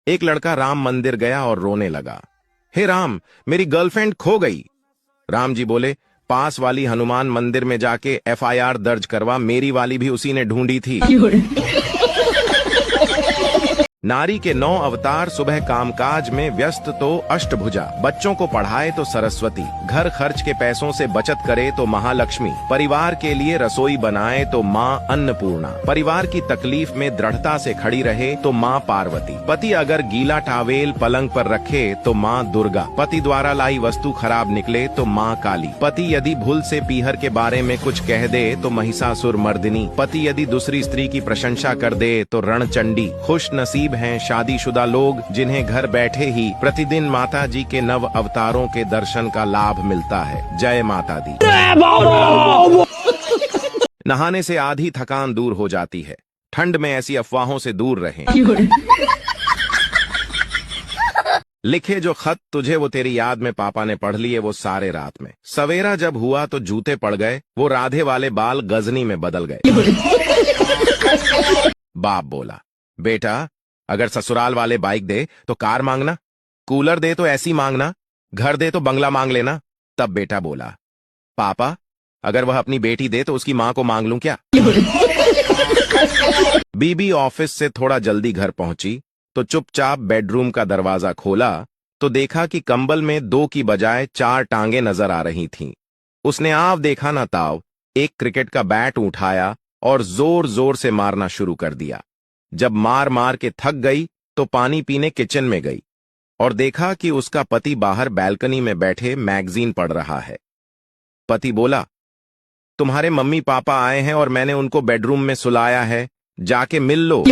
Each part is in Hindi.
एक लड़का राम मंदिर गया और रोने लगा। हे राम, मेरी गर्लफ्रेंड खो गई। राम जी बोले, पास वाली हनुमान मंदिर में जाके FIR दर्ज करवा, मेरी वाली भी उसी ने ढूंढी थी। नारी के 9 अवतार, सुबह कामकाज में व्यस्त तो अष्टभुजा, बच्चों को पढ़ाए तो सरस्वती, घर खर्च के पैसों से बचत करे तो महालक्ष्मी, परिवार के लिए रसोई बनाए तो माँ अन्नपूर्णा, परिवार की तकलीफ में दृढ़ता से खड़ी रहे तो माँ पार्वती, पति अगर गीला टावेल पलंग पर रखे तो माँ दुर्गा, पति द्वारा लाई वस्तु खराब निकले तो माँ काली, पति यदि भूल से पीहर के बारे में कुछ कह दे तो महिषासुर मर्दिनी, पति यदि दूसरी स्त्री की प्रशंसा कर दे तो रणचंडी। खुश नसीब हैं शादीशुदा लोग जिन्हें घर बैठे ही प्रतिदिन माता जी के 9 अवतारों के दर्शन का लाभ मिलता है। जय माता दी। नहाने से आधी थकान दूर हो जाती है। ठंड में ऐसी अफवाहों से दूर रहें। लिखे जो खत तुझे वो तेरी याद में पापा ने पढ़ लिए वो सारे रात में। सवेरा जब हुआ तो जूते पड़ गए, वो राधे वाले बाल गजनी में बदल गए। बाप बोला, बेटा अगर ससुराल वाले बाइक दे तो कार मांगना, कूलर दे तो ऐसी मांगना, घर दे तो बंगला मांग लेना। तब बेटा बोला, पापा अगर वह अपनी बेटी दे तो उसकी मां को मांग लूं क्या? बीबी ऑफिस से थोड़ा जल्दी घर पहुंची तो चुपचाप बेडरूम का दरवाजा खोला तो देखा कि कंबल में 2 की बजाय 4 टांगे नजर आ रही थीं। उसने आव देखा ना ताव एक क्रिकेट का बैट उठाया और जोर जोर से मारना शुरू कर दिया। जब मार मार के थक गई तो पानी पीने किचन में गई और देखा कि उसका पति बाहर बैल्कनी में बैठे मैगजीन पढ़ रहा है। पति बोला, तुम्हारे मम्मी पापा आए हैं और मैंने उनको बेडरूम में सुलाया है, जाके मिल लो।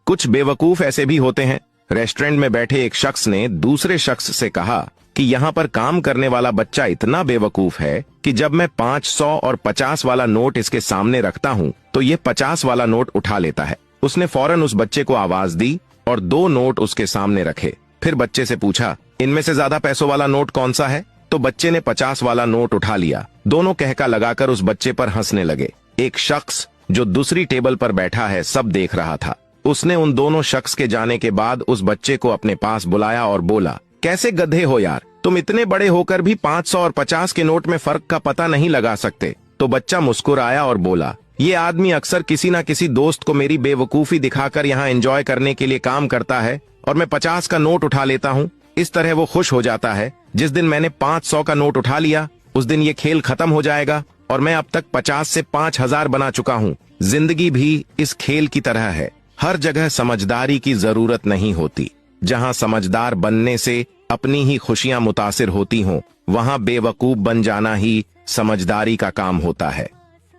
कुछ बेवकूफ ऐसे भी होते हैं। रेस्टोरेंट में बैठे एक शख्स ने दूसरे शख्स से कहा कि यहाँ पर काम करने वाला बच्चा इतना बेवकूफ है कि जब मैं 500 और 50 वाला नोट इसके सामने रखता हूँ तो ये 50 वाला नोट उठा लेता है। उसने फौरन उस बच्चे को आवाज दी और 2 नोट उसके सामने रखे। फिर बच्चे से पूछा, इनमें से ज्यादा पैसों वाला नोट कौन सा है? तो बच्चे ने 50 वाला नोट उठा लिया। दोनों कहका लगाकर उस बच्चे पर हंसने लगे। एक शख्स जो दूसरी टेबल पर बैठा है सब देख रहा था। उसने उन दोनों शख्स के जाने के बाद उस बच्चे को अपने पास बुलाया और बोला, कैसे गधे हो यार, तुम इतने बड़े होकर भी 500 और 50 के नोट में फर्क का पता नहीं लगा सकते। तो बच्चा मुस्कुराया और बोला, ये आदमी अक्सर किसी ना किसी दोस्त को मेरी बेवकूफी दिखाकर यहाँ एंजॉय करने के लिए काम करता है और मैं 50 का नोट उठा लेता हूँ। इस तरह वो खुश हो जाता है। जिस दिन मैंने 500 का नोट उठा लिया उस दिन ये खेल खत्म हो जाएगा और मैं अब तक 50 से 5000 बना चुका हूँ। जिंदगी भी इस खेल की तरह है। हर जगह समझदारी की जरूरत नहीं होती। जहाँ समझदार बनने से अपनी ही खुशियां मुतासिर होती हों, वहां बेवकूफ बन जाना ही समझदारी का काम होता है।